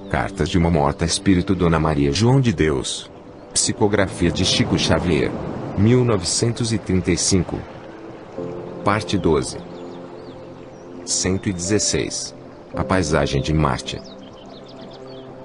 Cartas de uma Morta Espírito Dona Maria João de Deus. Psicografia de Chico Xavier. 1935. Parte 12. 116. A paisagem de Marte.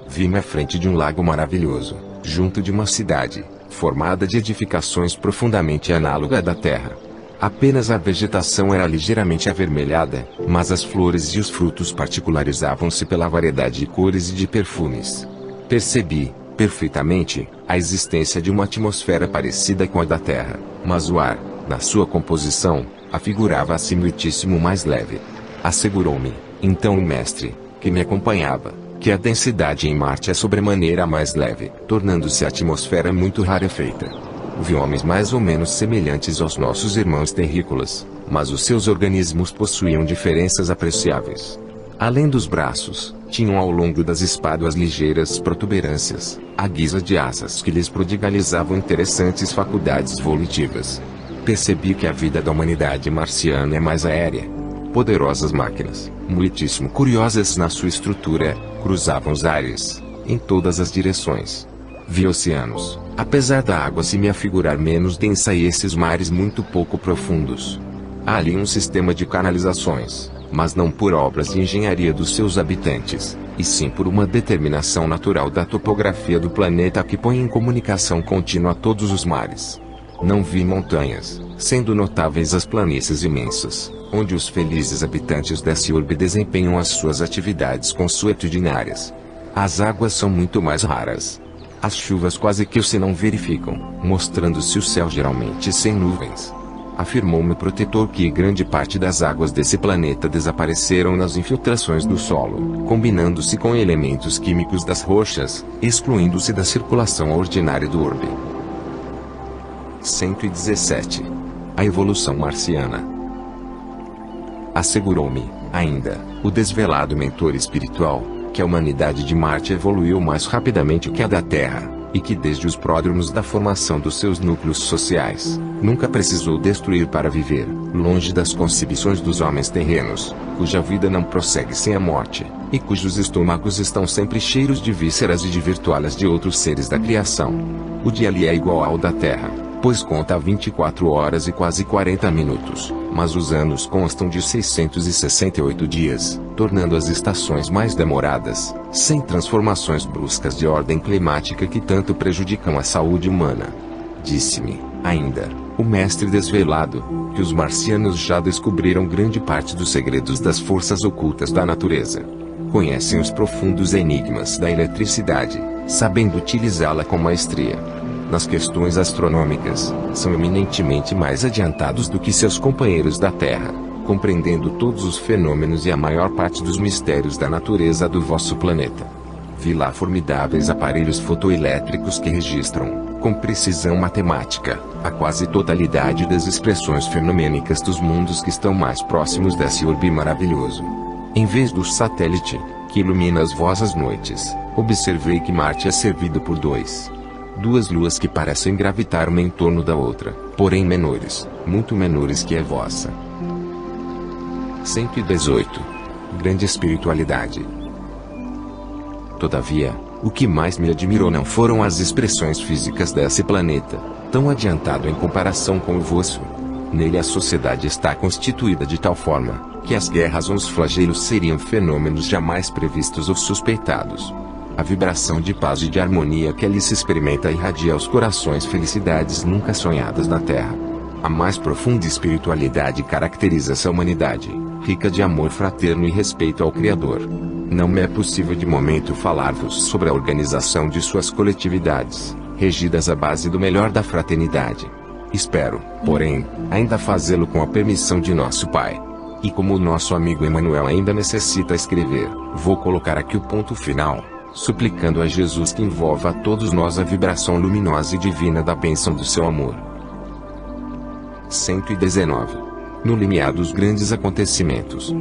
Vi-me à frente de um lago maravilhoso, junto de uma cidade, formada de edificações profundamente análoga à da Terra. Apenas a vegetação era ligeiramente avermelhada, mas as flores e os frutos particularizavam-se pela variedade de cores e de perfumes. Percebi, perfeitamente, a existência de uma atmosfera parecida com a da Terra, mas o ar, na sua composição, afigurava-se muitíssimo mais leve. Assegurou-me, então o mestre, que me acompanhava, que a densidade em Marte é sobremaneira mais leve, tornando-se a atmosfera muito rarefeita. Vi homens mais ou menos semelhantes aos nossos irmãos terrícolas, mas os seus organismos possuíam diferenças apreciáveis. Além dos braços, tinham ao longo das espáduas ligeiras protuberâncias, à guisa de asas que lhes prodigalizavam interessantes faculdades volitivas. Percebi que a vida da humanidade marciana é mais aérea. Poderosas máquinas, muitíssimo curiosas na sua estrutura, cruzavam os ares, em todas as direções. Vi oceanos, apesar da água se me afigurar menos densa e esses mares muito pouco profundos. Há ali um sistema de canalizações, mas não por obras de engenharia dos seus habitantes, e sim por uma determinação natural da topografia do planeta que põe em comunicação contínua todos os mares. Não vi montanhas, sendo notáveis as planícies imensas, onde os felizes habitantes dessa urbe desempenham as suas atividades consuetudinárias. As águas são muito mais raras. As chuvas quase que se não verificam, mostrando-se o céu geralmente sem nuvens. Afirmou-me o protetor que grande parte das águas desse planeta desapareceram nas infiltrações do solo, combinando-se com elementos químicos das rochas, excluindo-se da circulação ordinária do orbe. 117. A evolução marciana. Assegurou-me, ainda, o desvelado mentor espiritual, que a humanidade de Marte evoluiu mais rapidamente que a da Terra, e que desde os pródromos da formação dos seus núcleos sociais, nunca precisou destruir para viver, longe das concepções dos homens terrenos, cuja vida não prossegue sem a morte, e cujos estômagos estão sempre cheios de vísceras e de virtualhas de outros seres da criação. O dia ali é igual ao da Terra, pois conta 24 horas e quase 40 minutos, mas os anos constam de 668 dias, tornando as estações mais demoradas, sem transformações bruscas de ordem climática que tanto prejudicam a saúde humana. Disse-me, ainda, o mestre desvelado, que os marcianos já descobriram grande parte dos segredos das forças ocultas da natureza. Conhecem os profundos enigmas da eletricidade, sabendo utilizá-la com maestria. Nas questões astronômicas, são eminentemente mais adiantados do que seus companheiros da Terra, compreendendo todos os fenômenos e a maior parte dos mistérios da natureza do vosso planeta. Vi lá formidáveis aparelhos fotoelétricos que registram, com precisão matemática, a quase totalidade das expressões fenomênicas dos mundos que estão mais próximos desse orbe maravilhoso. Em vez do satélite, que ilumina as vossas noites, observei que Marte é servido por duas luas que parecem gravitar uma em torno da outra, porém menores, muito menores que a vossa. 118. Grande espiritualidade. Todavia, o que mais me admirou não foram as expressões físicas desse planeta, tão adiantado em comparação com o vosso. Nele a sociedade está constituída de tal forma, que as guerras ou os flagelos seriam fenômenos jamais previstos ou suspeitados. A vibração de paz e de harmonia que ali se experimenta irradia aos corações felicidades nunca sonhadas na Terra. A mais profunda espiritualidade caracteriza essa humanidade, rica de amor fraterno e respeito ao Criador. Não me é possível de momento falar-vos sobre a organização de suas coletividades, regidas à base do melhor da fraternidade. Espero, porém, ainda fazê-lo com a permissão de nosso Pai. E como o nosso amigo Emmanuel ainda necessita escrever, vou colocar aqui o ponto final, suplicando a Jesus que envolva a todos nós a vibração luminosa e divina da bênção do seu amor. 119. No limiar dos grandes acontecimentos.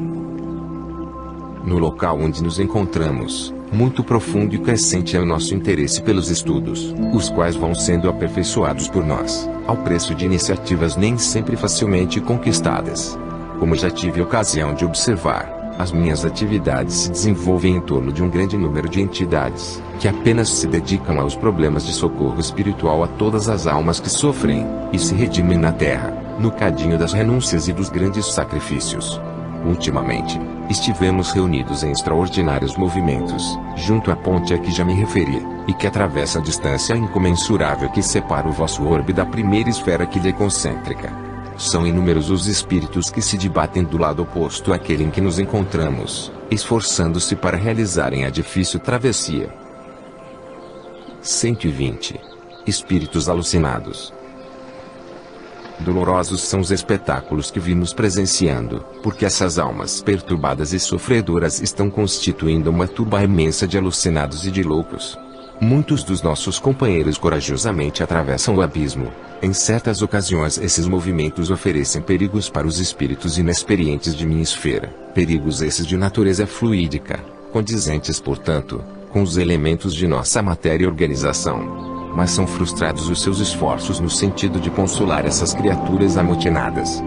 No local onde nos encontramos, muito profundo e crescente é o nosso interesse pelos estudos, os quais vão sendo aperfeiçoados por nós, ao preço de iniciativas nem sempre facilmente conquistadas. Como já tive ocasião de observar, As minhas atividades se desenvolvem em torno de um grande número de entidades, que apenas se dedicam aos problemas de socorro espiritual a todas as almas que sofrem, e se redimem na Terra, no cadinho das renúncias e dos grandes sacrifícios. Ultimamente, estivemos reunidos em extraordinários movimentos, junto à ponte a que já me referi, e que atravessa a distância incomensurável que separa o vosso orbe da primeira esfera que lhe é concêntrica. São inúmeros os espíritos que se debatem do lado oposto àquele em que nos encontramos, esforçando-se para realizarem a difícil travessia. 120. Espíritos alucinados. Dolorosos são os espetáculos que vimos presenciando, porque essas almas perturbadas e sofredoras estão constituindo uma turba imensa de alucinados e de loucos. Muitos dos nossos companheiros corajosamente atravessam o abismo. Em certas ocasiões esses movimentos oferecem perigos para os espíritos inexperientes de minha esfera, perigos esses de natureza fluídica, condizentes portanto, com os elementos de nossa matéria e organização. Mas são frustrados os seus esforços no sentido de consolar essas criaturas amotinadas.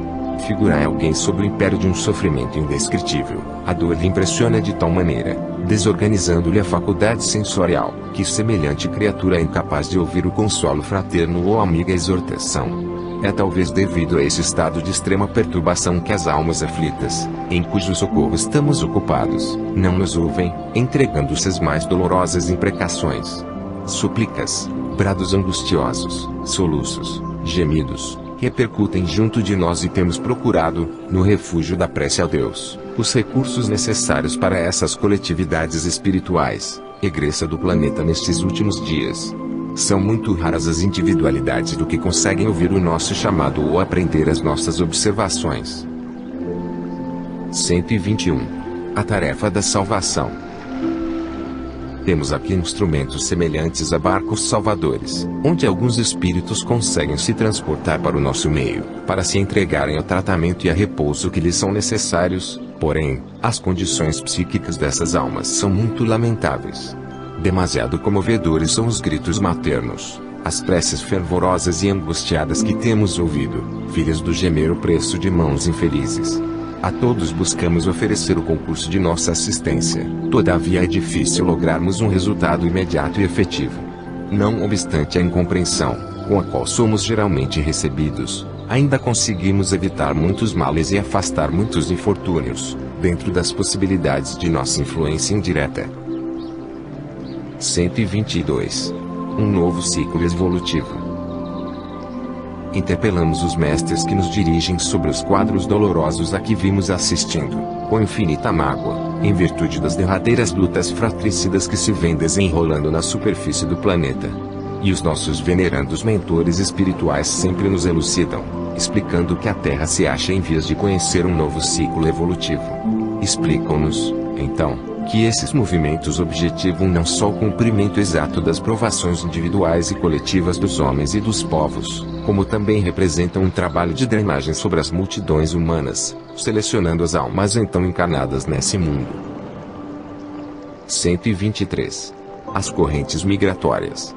Figurai alguém sob o império de um sofrimento indescritível. A dor lhe impressiona de tal maneira, desorganizando-lhe a faculdade sensorial, que semelhante criatura é incapaz de ouvir o consolo fraterno ou a amiga exortação. É talvez devido a esse estado de extrema perturbação que as almas aflitas, em cujo socorro estamos ocupados, não nos ouvem, entregando-se às mais dolorosas imprecações. Súplicas, brados angustiosos, soluços, gemidos, repercutem junto de nós e temos procurado, no refúgio da prece a Deus, os recursos necessários para essas coletividades espirituais, egressa do planeta nestes últimos dias. São muito raras as individualidades do que conseguem ouvir o nosso chamado ou aprender as nossas observações. 121. A tarefa da salvação. Temos aqui instrumentos semelhantes a barcos salvadores, onde alguns espíritos conseguem se transportar para o nosso meio, para se entregarem ao tratamento e a repouso que lhes são necessários, porém, as condições psíquicas dessas almas são muito lamentáveis. Demasiado comovedores são os gritos maternos, as preces fervorosas e angustiadas que temos ouvido, filhas do gemer o preço de mãos infelizes. A todos buscamos oferecer o concurso de nossa assistência, todavia é difícil lograrmos um resultado imediato e efetivo. Não obstante a incompreensão, com a qual somos geralmente recebidos, ainda conseguimos evitar muitos males e afastar muitos infortúnios, dentro das possibilidades de nossa influência indireta. 122. Um novo ciclo evolutivo. Interpelamos os mestres que nos dirigem sobre os quadros dolorosos a que vimos assistindo, com infinita mágoa, em virtude das derradeiras lutas fratricidas que se vêm desenrolando na superfície do planeta. E os nossos venerandos mentores espirituais sempre nos elucidam, explicando que a Terra se acha em vias de conhecer um novo ciclo evolutivo. Explicam-nos, então, que esses movimentos objetivam não só o cumprimento exato das provações individuais e coletivas dos homens e dos povos, como também representam um trabalho de drenagem sobre as multidões humanas, selecionando as almas então encarnadas nesse mundo. 123. As correntes migratórias.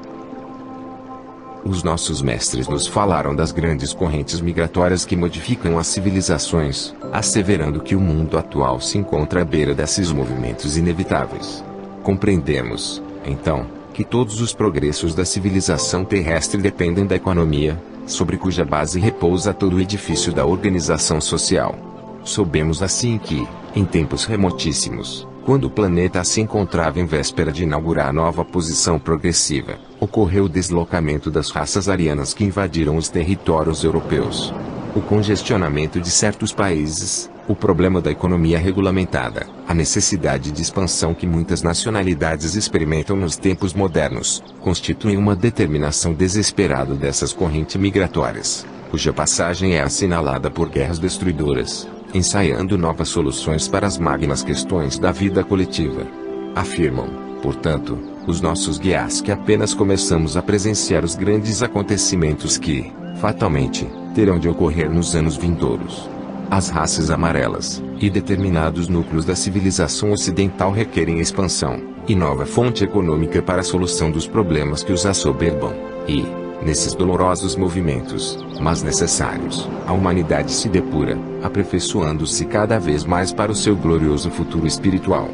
Os nossos mestres nos falaram das grandes correntes migratórias que modificam as civilizações, asseverando que o mundo atual se encontra à beira desses movimentos inevitáveis. Compreendemos, então, que todos os progressos da civilização terrestre dependem da economia, sobre cuja base repousa todo o edifício da organização social. Soubemos assim que, em tempos remotíssimos, quando o planeta se encontrava em véspera de inaugurar nova posição progressiva, ocorreu o deslocamento das raças arianas que invadiram os territórios europeus. O congestionamento de certos países, o problema da economia regulamentada, a necessidade de expansão que muitas nacionalidades experimentam nos tempos modernos, constituem uma determinação desesperada dessas correntes migratórias, cuja passagem é assinalada por guerras destruidoras, ensaiando novas soluções para as magnas questões da vida coletiva. Afirmam, portanto, os nossos guias que apenas começamos a presenciar os grandes acontecimentos que, fatalmente, terão de ocorrer nos anos vindouros. As raças amarelas, e determinados núcleos da civilização ocidental requerem expansão, e nova fonte econômica para a solução dos problemas que os assoberbam, e, Nesses dolorosos movimentos, mas necessários, a humanidade se depura, aperfeiçoando-se cada vez mais para o seu glorioso futuro espiritual.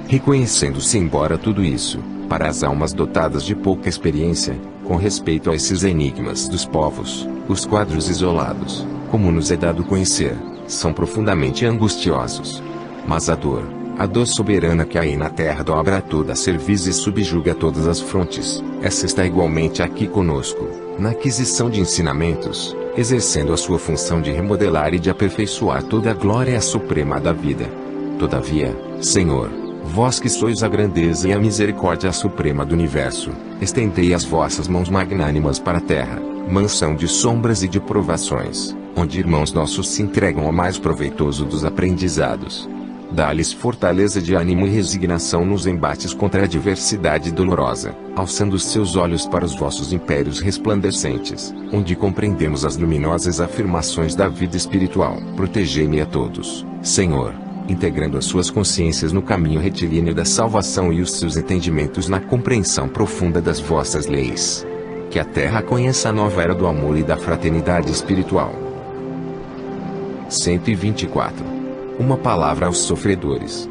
Reconhecendo-se embora tudo isso, para as almas dotadas de pouca experiência, com respeito a esses enigmas dos povos, os quadros isolados, como nos é dado conhecer, são profundamente angustiosos. Mas a dor soberana que aí na terra dobra a toda a cerviz e subjuga todas as frontes, essa está igualmente aqui conosco, na aquisição de ensinamentos, exercendo a sua função de remodelar e de aperfeiçoar toda a glória suprema da vida. Todavia, Senhor, vós que sois a grandeza e a misericórdia suprema do universo, estendei as vossas mãos magnânimas para a terra, mansão de sombras e de provações, onde irmãos nossos se entregam ao mais proveitoso dos aprendizados. Dá-lhes fortaleza de ânimo e resignação nos embates contra a adversidade dolorosa, alçando seus olhos para os vossos impérios resplandecentes, onde compreendemos as luminosas afirmações da vida espiritual. Protegei-me a todos, Senhor, integrando as suas consciências no caminho retilíneo da salvação e os seus entendimentos na compreensão profunda das vossas leis. Que a terra conheça a nova era do amor e da fraternidade espiritual. 124. Uma palavra aos sofredores.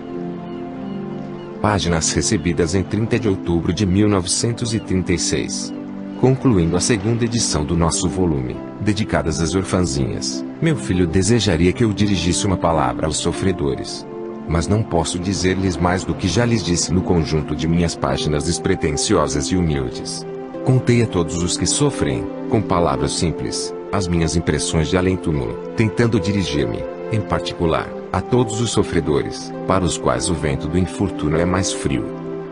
Páginas recebidas em 30 de outubro de 1936. Concluindo a segunda edição do nosso volume, dedicadas às orfanzinhas, meu filho desejaria que eu dirigisse uma palavra aos sofredores. Mas não posso dizer-lhes mais do que já lhes disse no conjunto de minhas páginas despretensiosas e humildes. Contei a todos os que sofrem, com palavras simples, as minhas impressões de além-túmulo, tentando dirigir-me, em particular, a todos os sofredores, para os quais o vento do infortúnio é mais frio.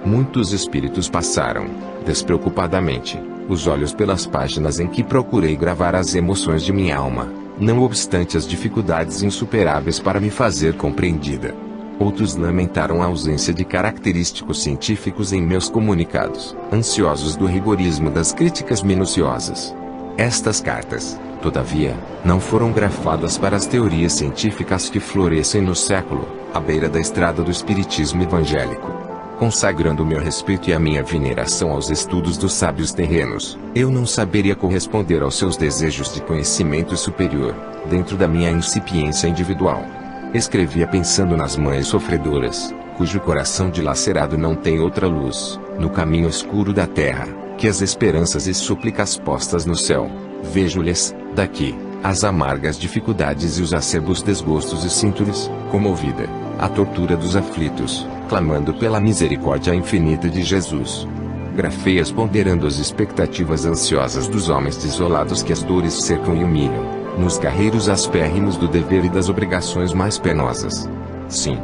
Muitos espíritos passaram, despreocupadamente, os olhos pelas páginas em que procurei gravar as emoções de minha alma, não obstante as dificuldades insuperáveis para me fazer compreendida. Outros lamentaram a ausência de característicos científicos em meus comunicados, ansiosos do rigorismo das críticas minuciosas. Estas cartas, todavia, não foram grafadas para as teorias científicas que florescem no século, à beira da estrada do espiritismo evangélico. Consagrando meu respeito e a minha veneração aos estudos dos sábios terrenos, eu não saberia corresponder aos seus desejos de conhecimento superior, dentro da minha incipiência individual. Escrevia pensando nas mães sofredoras, cujo coração dilacerado não tem outra luz, no caminho escuro da terra, que as esperanças e súplicas postas no céu. Vejo-lhes, daqui, as amargas dificuldades e os acerbos desgostos e sinto-lhes, comovida, a tortura dos aflitos, clamando pela misericórdia infinita de Jesus. Grafei-as ponderando as expectativas ansiosas dos homens desolados que as dores cercam e humilham, nos carreiros aspérrimos do dever e das obrigações mais penosas. Sim,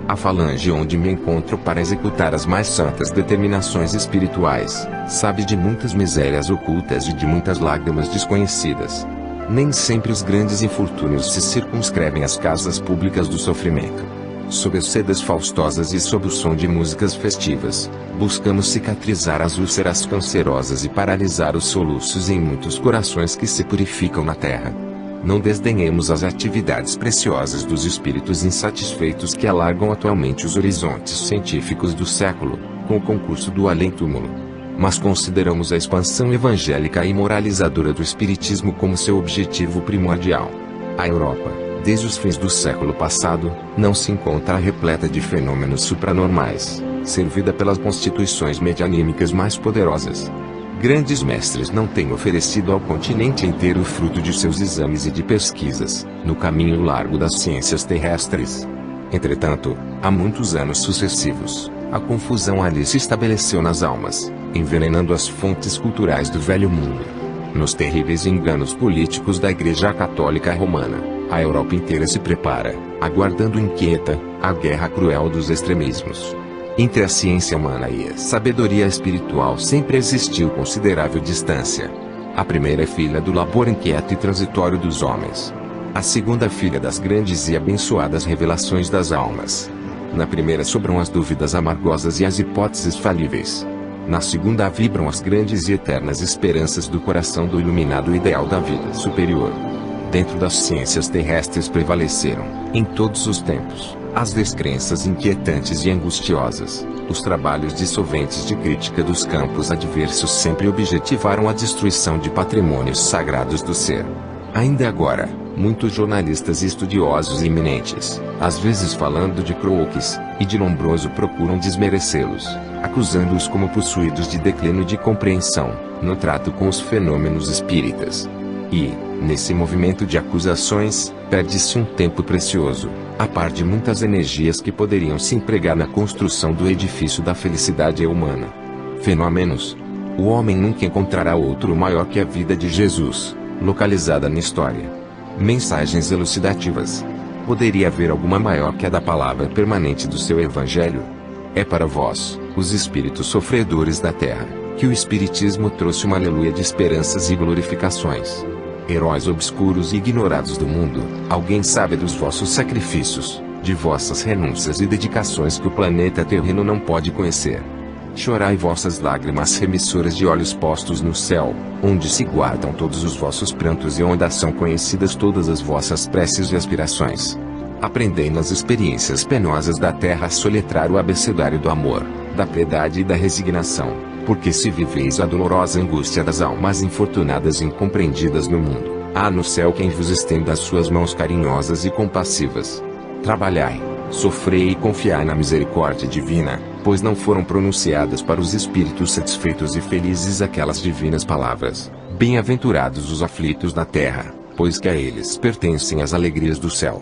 a falange onde me encontro para executar as mais santas determinações espirituais, sabe de muitas misérias ocultas e de muitas lágrimas desconhecidas. Nem sempre os grandes infortúnios se circunscrevem às casas públicas do sofrimento. Sob as sedas faustosas e sob o som de músicas festivas, buscamos cicatrizar as úlceras cancerosas e paralisar os soluços em muitos corações que se purificam na terra. Não desdenhemos as atividades preciosas dos espíritos insatisfeitos que alargam atualmente os horizontes científicos do século, com o concurso do além-túmulo. Mas consideramos a expansão evangélica e moralizadora do espiritismo como seu objetivo primordial. A Europa, desde os fins do século passado, não se encontra repleta de fenômenos supranormais, servida pelas constituições medianímicas mais poderosas. Grandes mestres não têm oferecido ao continente inteiro o fruto de seus exames e de pesquisas, no caminho largo das ciências terrestres. Entretanto, há muitos anos sucessivos, a confusão ali se estabeleceu nas almas, envenenando as fontes culturais do velho mundo. Nos terríveis enganos políticos da Igreja Católica Romana, a Europa inteira se prepara, aguardando inquieta, a guerra cruel dos extremismos. Entre a ciência humana e a sabedoria espiritual sempre existiu considerável distância. A primeira é filha do labor inquieto e transitório dos homens. A segunda filha das grandes e abençoadas revelações das almas. Na primeira sobram as dúvidas amargosas e as hipóteses falíveis. Na segunda vibram as grandes e eternas esperanças do coração do iluminado ideal da vida superior. Dentro das ciências terrestres prevaleceram, em todos os tempos, As descrenças inquietantes e angustiosas, os trabalhos dissolventes de crítica dos campos adversos sempre objetivaram a destruição de patrimônios sagrados do ser. Ainda agora, muitos jornalistas e estudiosos eminentes, às vezes falando de Crookes e de Lombroso, procuram desmerecê-los, acusando-os como possuídos de declínio de compreensão, no trato com os fenômenos espíritas. E, nesse movimento de acusações, perde-se um tempo precioso, a par de muitas energias que poderiam se empregar na construção do edifício da felicidade humana. Fenômenos. O homem nunca encontrará outro maior que a vida de Jesus, localizada na história. Mensagens elucidativas. Poderia haver alguma maior que a da palavra permanente do seu Evangelho? É para vós, os espíritos sofredores da terra, que o Espiritismo trouxe uma aleluia de esperanças e glorificações. Heróis obscuros e ignorados do mundo, alguém sabe dos vossos sacrifícios, de vossas renúncias e dedicações que o planeta terreno não pode conhecer. Chorai vossas lágrimas remissoras de olhos postos no céu, onde se guardam todos os vossos prantos e onde são conhecidas todas as vossas preces e aspirações. Aprendei nas experiências penosas da terra a soletrar o abecedário do amor, da piedade e da resignação, porque se viveis a dolorosa angústia das almas infortunadas e incompreendidas no mundo, há no céu quem vos estenda as suas mãos carinhosas e compassivas. Trabalhai, sofrei e confiai na misericórdia divina, pois não foram pronunciadas para os espíritos satisfeitos e felizes aquelas divinas palavras: bem-aventurados os aflitos na terra, pois que a eles pertencem as alegrias do céu.